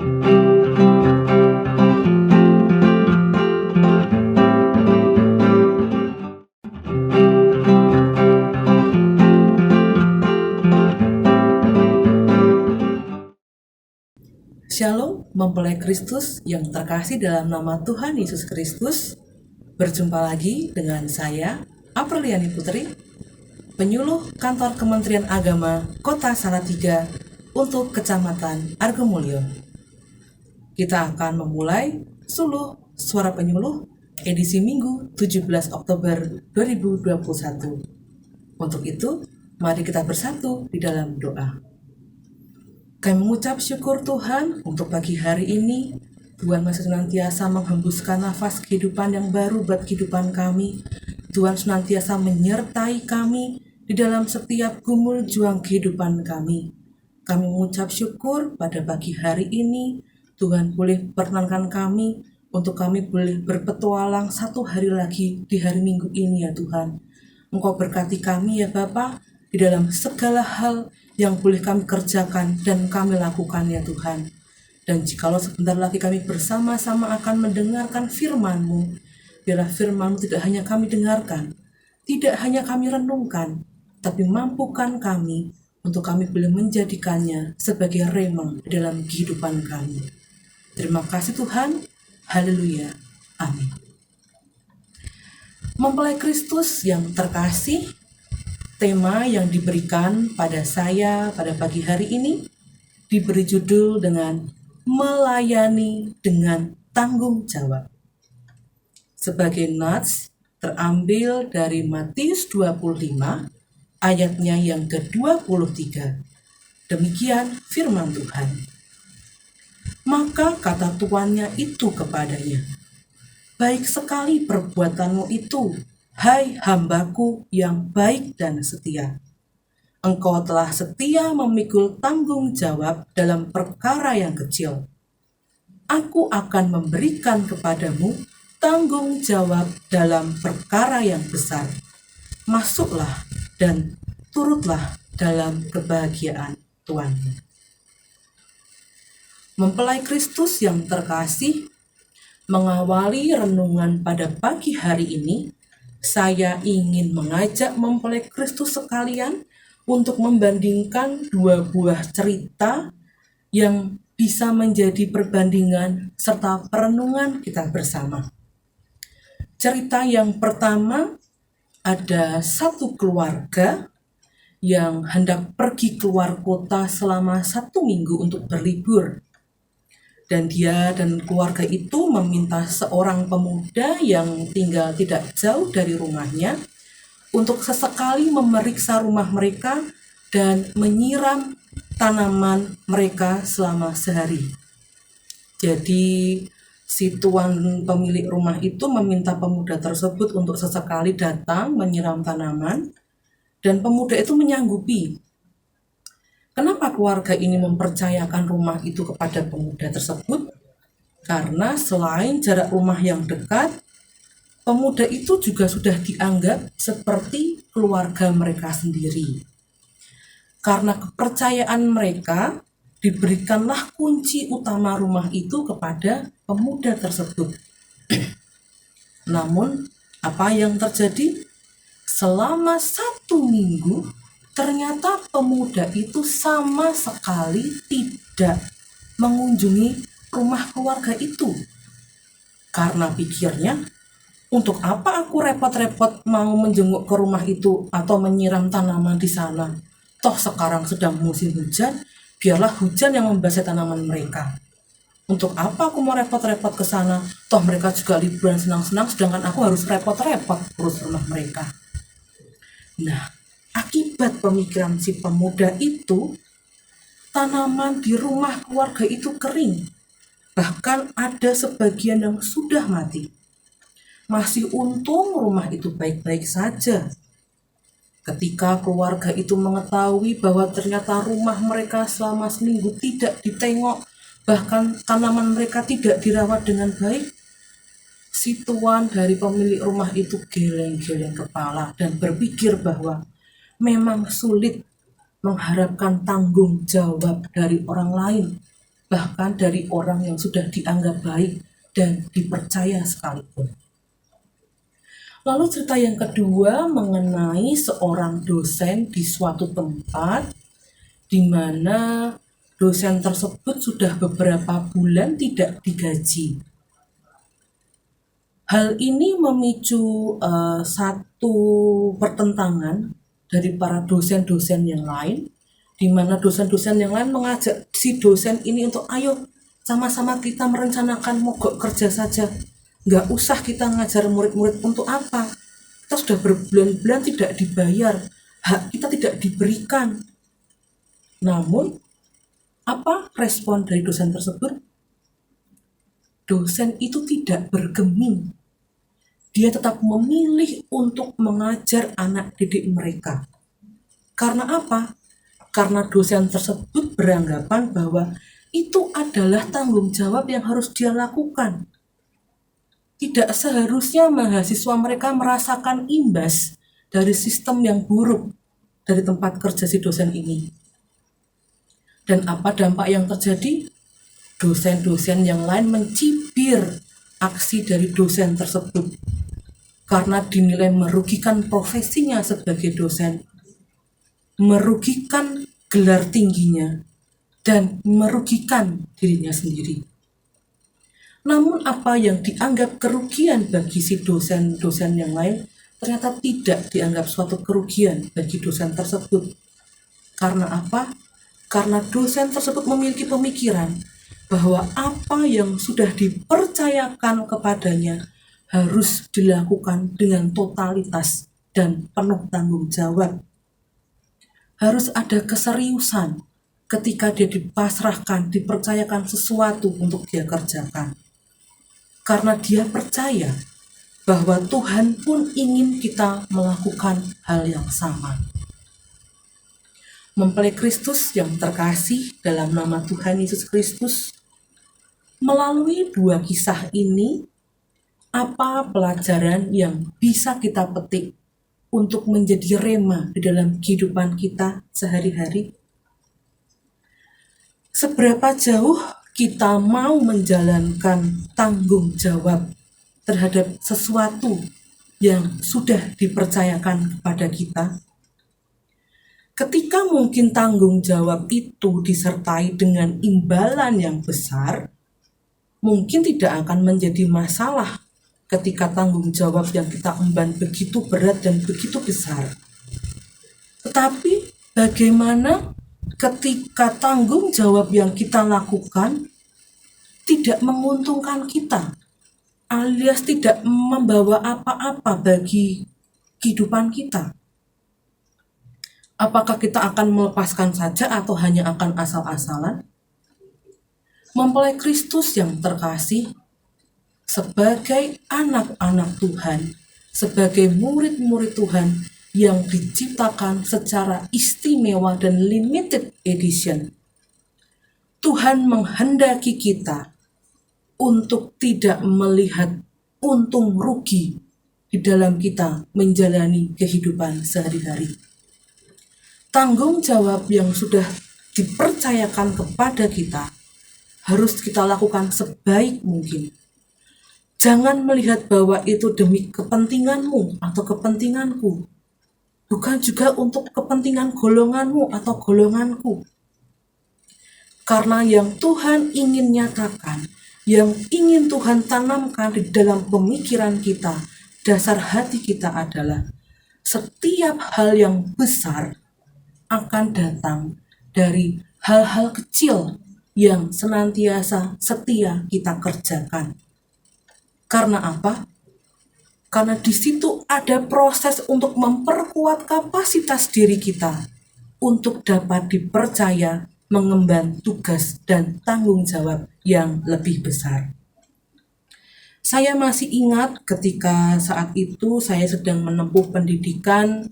Shalom, mempelai Kristus yang terkasih dalam nama Tuhan Yesus Kristus. Berjumpa lagi dengan saya, Apriliani Putri, penyuluh kantor Kementerian Agama Kota Salatiga untuk Kecamatan Argomulyo. Kita akan memulai Suluh Suara Penyuluh edisi Minggu 17 Oktober 2021. Untuk itu, mari kita bersatu di dalam doa. Kami mengucap syukur Tuhan untuk pagi hari ini. Tuhan masih senantiasa menghembuskan nafas kehidupan yang baru buat kehidupan kami. Tuhan senantiasa menyertai kami di dalam setiap gumul juang kehidupan kami. Kami mengucap syukur pada pagi hari ini. Tuhan boleh perkenankan kami untuk kami boleh berpetualang satu hari lagi di hari Minggu ini ya Tuhan. Engkau berkati kami ya Bapa di dalam segala hal yang boleh kami kerjakan dan kami lakukan ya Tuhan. Dan jikalau sebentar lagi kami bersama-sama akan mendengarkan firman-Mu, biarlah firman-Mu tidak hanya kami dengarkan, tidak hanya kami renungkan, tapi mampukan kami untuk kami boleh menjadikannya sebagai rema dalam kehidupan kami. Terima kasih Tuhan. Haleluya. Amin. Mempelai Kristus yang terkasih, tema yang diberikan pada saya pada pagi hari ini diberi judul dengan melayani dengan tanggung jawab. Sebagai nats terambil dari Matius 25 ayatnya yang ke-23. Demikian firman Tuhan. Maka kata tuannya itu kepadanya, baik sekali perbuatanmu itu, hai hambaku yang baik dan setia. Engkau telah setia memikul tanggung jawab dalam perkara yang kecil. Aku akan memberikan kepadamu tanggung jawab dalam perkara yang besar. Masuklah dan turutlah dalam kebahagiaan Tuhanmu. Mempelai Kristus yang terkasih, mengawali renungan pada pagi hari ini, saya ingin mengajak mempelai Kristus sekalian untuk membandingkan dua buah cerita yang bisa menjadi perbandingan serta perenungan kita bersama. Cerita yang pertama, ada satu keluarga yang hendak pergi keluar kota selama 1 minggu untuk berlibur. Dan dia dan keluarga itu meminta seorang pemuda yang tinggal tidak jauh dari rumahnya untuk sesekali memeriksa rumah mereka dan menyiram tanaman mereka selama sehari. Jadi si tuan pemilik rumah itu meminta pemuda tersebut untuk sesekali datang menyiram tanaman, dan pemuda itu menyanggupi. Kenapa keluarga ini mempercayakan rumah itu kepada pemuda tersebut? Karena selain jarak rumah yang dekat, pemuda itu juga sudah dianggap seperti keluarga mereka sendiri. Karena kepercayaan mereka, diberikanlah kunci utama rumah itu kepada pemuda tersebut. Namun, apa yang terjadi? Selama 1 minggu, ternyata pemuda itu sama sekali tidak mengunjungi rumah keluarga itu. Karena pikirnya, untuk apa aku repot-repot mau menjenguk ke rumah itu atau menyiram tanaman di sana? Toh sekarang sedang musim hujan, biarlah hujan yang membasahi tanaman mereka. Untuk apa aku mau repot-repot ke sana? Toh mereka juga liburan senang-senang, sedangkan aku harus repot-repot urus rumah mereka. Nah, akibat pemikiran si pemuda itu, tanaman di rumah keluarga itu kering. Bahkan ada sebagian yang sudah mati. Masih untung rumah itu baik-baik saja. Ketika keluarga itu mengetahui bahwa ternyata rumah mereka selama seminggu tidak ditengok, bahkan tanaman mereka tidak dirawat dengan baik, si tuan dari pemilik rumah itu geleng-geleng kepala dan berpikir bahwa memang sulit mengharapkan tanggung jawab dari orang lain. bahkan dari orang yang sudah dianggap baik dan dipercaya sekalipun. Lalu cerita yang kedua mengenai seorang dosen di suatu tempat di mana dosen tersebut sudah beberapa bulan tidak digaji. Hal ini memicu satu pertentangan dari para dosen-dosen yang lain, di mana dosen-dosen yang lain mengajak si dosen ini untuk ayo sama-sama kita merencanakan mogok kerja saja. Nggak usah kita ngajar murid-murid, untuk apa? Kita sudah berbulan-bulan tidak dibayar, hak kita tidak diberikan. Namun, apa respon dari dosen tersebut? Dosen itu tidak bergeming. Dia tetap memilih untuk mengajar anak didik mereka. Karena apa? Karena dosen tersebut beranggapan bahwa itu adalah tanggung jawab yang harus dia lakukan. Tidak seharusnya mahasiswa mereka merasakan imbas dari sistem yang buruk dari tempat kerja si dosen ini. Dan apa dampak yang terjadi? Dosen-dosen yang lain mencibir aksi dari dosen tersebut karena dinilai merugikan profesinya sebagai dosen, merugikan gelar tingginya, dan merugikan dirinya sendiri. Namun apa yang dianggap kerugian bagi si dosen-dosen yang lain ternyata tidak dianggap suatu kerugian bagi dosen tersebut. Karena apa? Karena dosen tersebut memiliki pemikiran bahwa apa yang sudah dipercayakan kepadanya harus dilakukan dengan totalitas dan penuh tanggung jawab. Harus ada keseriusan ketika dia dipasrahkan, dipercayakan sesuatu untuk dia kerjakan. Karena dia percaya bahwa Tuhan pun ingin kita melakukan hal yang sama. Mempelai Kristus yang terkasih dalam nama Tuhan Yesus Kristus, melalui dua kisah ini, apa pelajaran yang bisa kita petik untuk menjadi rema di dalam kehidupan kita sehari-hari? Seberapa jauh kita mau menjalankan tanggung jawab terhadap sesuatu yang sudah dipercayakan kepada kita? Ketika mungkin tanggung jawab itu disertai dengan imbalan yang besar, mungkin tidak akan menjadi masalah ketika tanggung jawab yang kita emban begitu berat dan begitu besar. Tetapi bagaimana ketika tanggung jawab yang kita lakukan tidak menguntungkan kita, alias tidak membawa apa-apa bagi kehidupan kita? Apakah kita akan melepaskan saja atau hanya akan asal-asalan? Mempelai Kristus yang terkasih, sebagai anak-anak Tuhan, sebagai murid-murid Tuhan yang diciptakan secara istimewa dan limited edition, Tuhan menghendaki kita untuk tidak melihat untung rugi di dalam kita menjalani kehidupan sehari-hari. Tanggung jawab yang sudah dipercayakan kepada kita harus kita lakukan sebaik mungkin. Jangan melihat bahwa itu demi kepentinganmu atau kepentinganku. Bukan juga untuk kepentingan golonganmu atau golonganku. Karena yang Tuhan ingin nyatakan, yang ingin Tuhan tanamkan di dalam pemikiran kita, dasar hati kita adalah setiap hal yang besar akan datang dari hal-hal kecil yang senantiasa setia kita kerjakan. Karena apa? Karena di situ ada proses untuk memperkuat kapasitas diri kita untuk dapat dipercaya mengemban tugas dan tanggung jawab yang lebih besar. Saya masih ingat ketika saat itu saya sedang menempuh pendidikan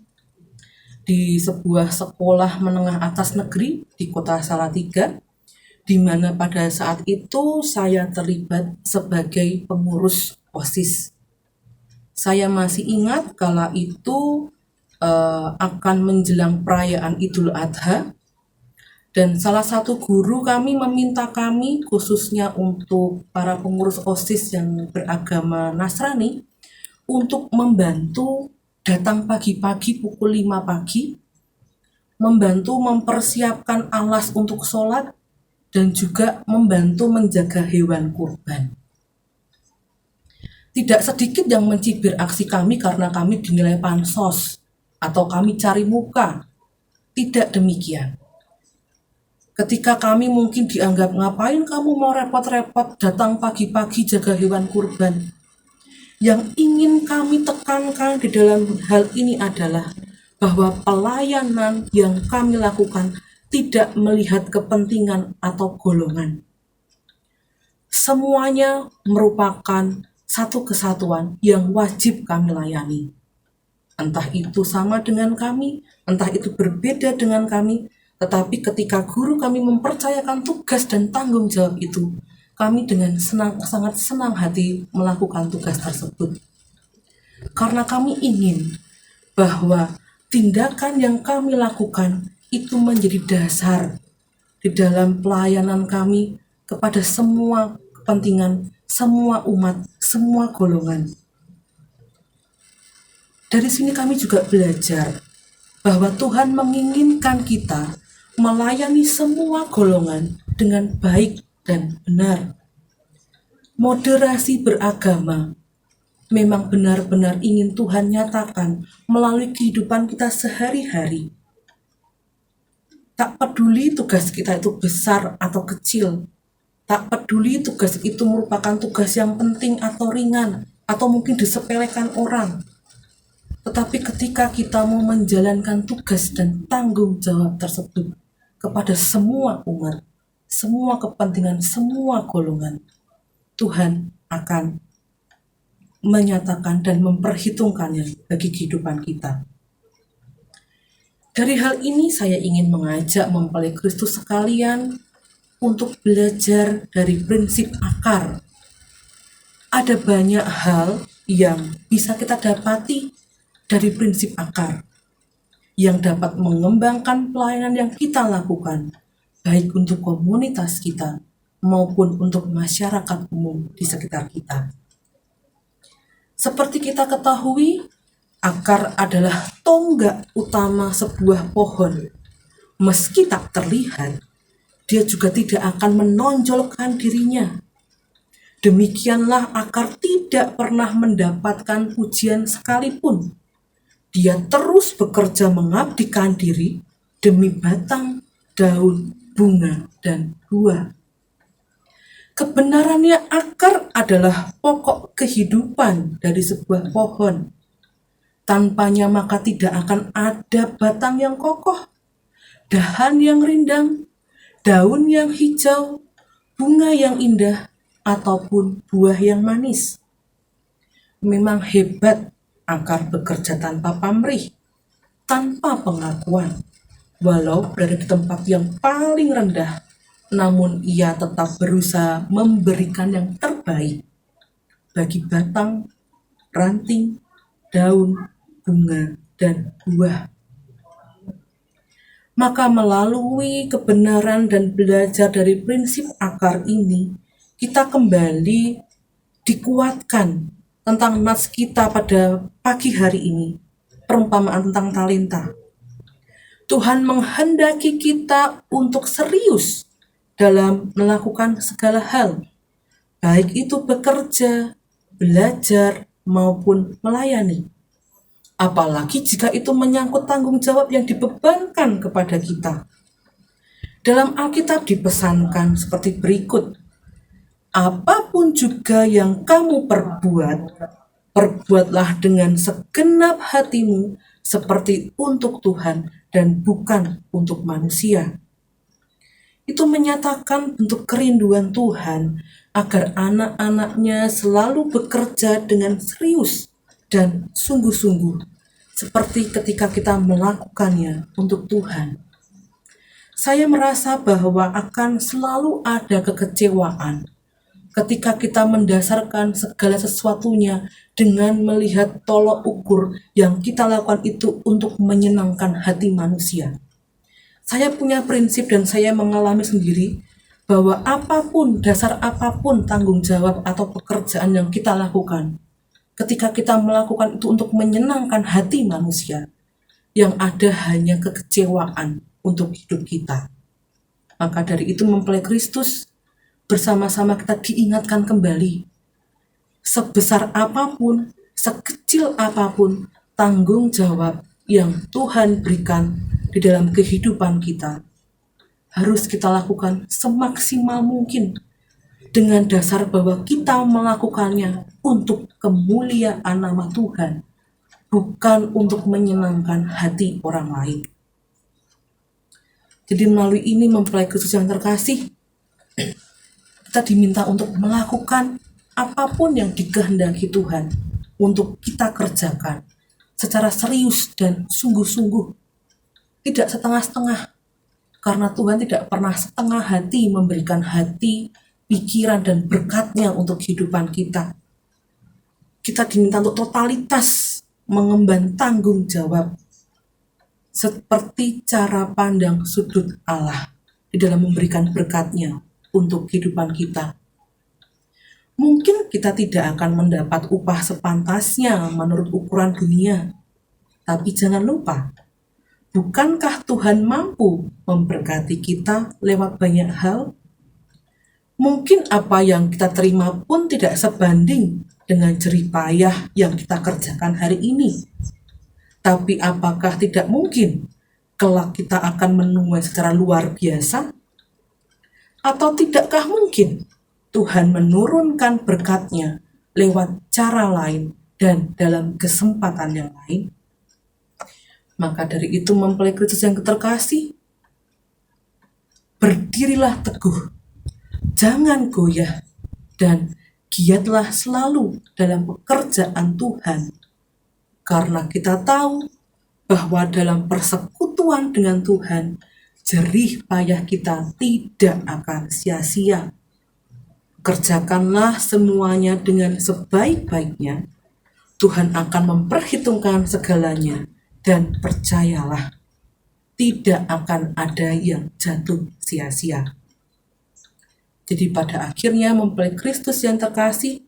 di sebuah sekolah menengah atas negeri di kota Salatiga, di mana pada saat itu saya terlibat sebagai pengurus OSIS. Saya masih ingat kala itu akan menjelang perayaan Idul Adha, Dan salah satu guru kami meminta kami, khususnya untuk para pengurus OSIS yang beragama Nasrani, untuk membantu datang pagi-pagi pukul 5 pagi, membantu mempersiapkan alas untuk sholat, dan juga membantu menjaga hewan kurban. Tidak sedikit yang mencibir aksi kami karena kami dinilai pansos atau kami cari muka. Tidak demikian. Ketika kami mungkin dianggap, ngapain kamu mau repot-repot datang pagi-pagi jaga hewan kurban. Yang ingin kami tekankan di dalam hal ini adalah bahwa pelayanan yang kami lakukan tidak melihat kepentingan atau golongan. Semuanya merupakan satu kesatuan yang wajib kami layani. Entah itu sama dengan kami, entah itu berbeda dengan kami, tetapi ketika guru kami mempercayakan tugas dan tanggung jawab itu, kami dengan sangat senang hati melakukan tugas tersebut. Karena kami ingin bahwa tindakan yang kami lakukan itu menjadi dasar di dalam pelayanan kami kepada semua kepentingan, semua umat, semua golongan. Dari sini kami juga belajar bahwa Tuhan menginginkan kita melayani semua golongan dengan baik dan benar. Moderasi beragama memang benar-benar ingin Tuhan nyatakan melalui kehidupan kita sehari-hari. Tak peduli tugas kita itu besar atau kecil, tak peduli tugas itu merupakan tugas yang penting atau ringan, atau mungkin disepelekan orang. Tetapi ketika kita mau menjalankan tugas dan tanggung jawab tersebut kepada semua umat, semua kepentingan, semua golongan, Tuhan akan menyatakan dan memperhitungkannya bagi kehidupan kita. Dari hal ini saya ingin mengajak mempelai Kristus sekalian untuk belajar dari prinsip akar. Ada banyak hal yang bisa kita dapati dari prinsip akar yang dapat mengembangkan pelayanan yang kita lakukan, baik untuk komunitas kita maupun untuk masyarakat umum di sekitar kita. Seperti kita ketahui, akar adalah tonggak utama sebuah pohon. Meski tak terlihat, dia juga tidak akan menonjolkan dirinya. Demikianlah akar tidak pernah mendapatkan pujian sekalipun. Dia terus bekerja mengabdikan diri demi batang, daun, bunga, dan buah. Kebenarannya akar adalah pokok kehidupan dari sebuah pohon. Tanpanya maka tidak akan ada batang yang kokoh, dahan yang rindang, daun yang hijau, bunga yang indah, ataupun buah yang manis. Memang hebat akar bekerja tanpa pamrih, tanpa pengakuan. Walau berada di tempat yang paling rendah, namun ia tetap berusaha memberikan yang terbaik bagi batang, ranting, daun, bunga, dan buah. Maka melalui kebenaran dan belajar dari prinsip akar ini, kita kembali dikuatkan tentang nats kita pada pagi hari ini, perumpamaan tentang talenta. Tuhan menghendaki kita untuk serius dalam melakukan segala hal, baik itu bekerja, belajar, maupun melayani. Apalagi jika itu menyangkut tanggung jawab yang dibebankan kepada kita. Dalam Alkitab dipesankan seperti berikut, apapun juga yang kamu perbuat, perbuatlah dengan segenap hatimu seperti untuk Tuhan dan bukan untuk manusia. Itu menyatakan bentuk kerinduan Tuhan agar anak-anaknya selalu bekerja dengan serius dan sungguh-sungguh, seperti ketika kita melakukannya untuk Tuhan. Saya merasa bahwa akan selalu ada kekecewaan ketika kita mendasarkan segala sesuatunya dengan melihat tolok ukur yang kita lakukan itu untuk menyenangkan hati manusia. Saya punya prinsip dan saya mengalami sendiri bahwa apapun, dasar apapun tanggung jawab atau pekerjaan yang kita lakukan, ketika kita melakukan itu untuk menyenangkan hati manusia, yang ada hanya kekecewaan untuk hidup kita. Maka dari itu mempelai Kristus, bersama-sama kita diingatkan kembali, sebesar apapun, sekecil apapun tanggung jawab yang Tuhan berikan di dalam kehidupan kita, harus kita lakukan semaksimal mungkin dengan dasar bahwa kita melakukannya untuk kemuliaan nama Tuhan, bukan untuk menyenangkan hati orang lain. Jadi melalui ini mempelai Kristus yang terkasih, kita diminta untuk melakukan apapun yang dikehendaki Tuhan untuk kita kerjakan secara serius dan sungguh-sungguh, tidak setengah-setengah, karena Tuhan tidak pernah setengah hati memberikan hati, pikiran, dan berkat-Nya untuk kehidupan kita. Kita diminta untuk totalitas mengemban tanggung jawab seperti cara pandang sudut Allah di dalam memberikan berkat-Nya untuk kehidupan kita. Mungkin kita tidak akan mendapat upah sepantasnya menurut ukuran dunia, tapi jangan lupa, bukankah Tuhan mampu memberkati kita lewat banyak hal? Mungkin apa yang kita terima pun tidak sebanding dengan jerih payah yang kita kerjakan hari ini. Tapi apakah tidak mungkin kelak kita akan menuai secara luar biasa? Atau tidakkah mungkin Tuhan menurunkan berkat-Nya lewat cara lain dan dalam kesempatan yang lain? Maka dari itu mempelai Kristus yang terkasih, berdirilah teguh, jangan goyah, dan giatlah selalu dalam pekerjaan Tuhan. Karena kita tahu bahwa dalam persekutuan dengan Tuhan, jerih payah kita tidak akan sia-sia. Kerjakanlah semuanya dengan sebaik-baiknya. Tuhan akan memperhitungkan segalanya, dan percayalah, tidak akan ada yang jatuh sia-sia. Jadi pada akhirnya mempelai Kristus yang terkasih,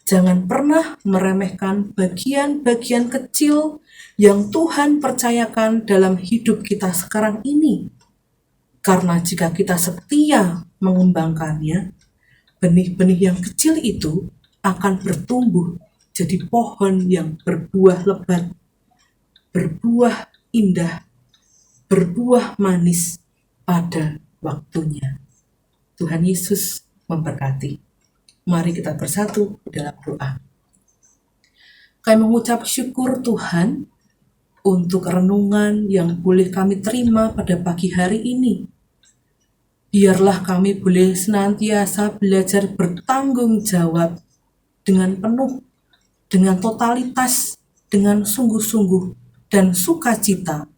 jangan pernah meremehkan bagian-bagian kecil yang Tuhan percayakan dalam hidup kita sekarang ini. Karena jika kita setia mengembangkannya, benih-benih yang kecil itu akan bertumbuh jadi pohon yang berbuah lebat, berbuah indah, berbuah manis pada waktunya. Tuhan Yesus memberkati. Mari kita bersatu dalam doa. Kami mengucap syukur Tuhan untuk renungan yang boleh kami terima pada pagi hari ini. Biarlah kami boleh senantiasa belajar bertanggung jawab dengan penuh, dengan totalitas, dengan sungguh-sungguh dan sukacita,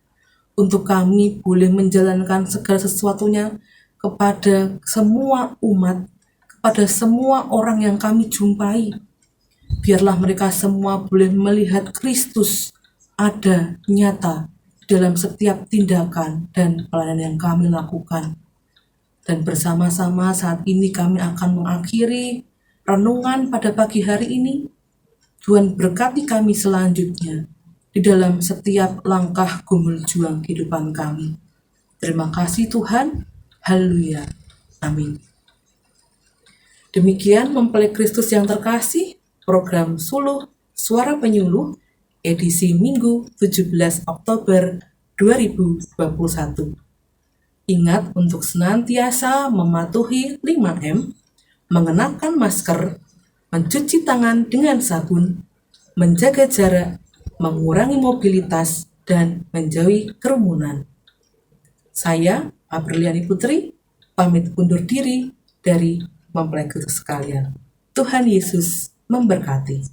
untuk kami boleh menjalankan segala sesuatunya kepada semua umat, kepada semua orang yang kami jumpai. Biarlah mereka semua boleh melihat Kristus ada nyata dalam setiap tindakan dan pelayanan yang kami lakukan. Dan bersama-sama saat ini kami akan mengakhiri renungan pada pagi hari ini. Tuhan berkati kami selanjutnya di dalam setiap langkah gumul juang kehidupan kami. Terima kasih Tuhan. Haleluya. Amin. Demikian mempelai Kristus yang terkasih, program Suluh Suara Penyuluh, edisi Minggu 17 Oktober 2021. Ingat untuk senantiasa mematuhi 5M, mengenakan masker, mencuci tangan dengan sabun, menjaga jarak, mengurangi mobilitas, dan menjauhi kerumunan. Saya, Apriliani Putri, pamit undur diri dari mempelai Kristus sekalian. Tuhan Yesus memberkati.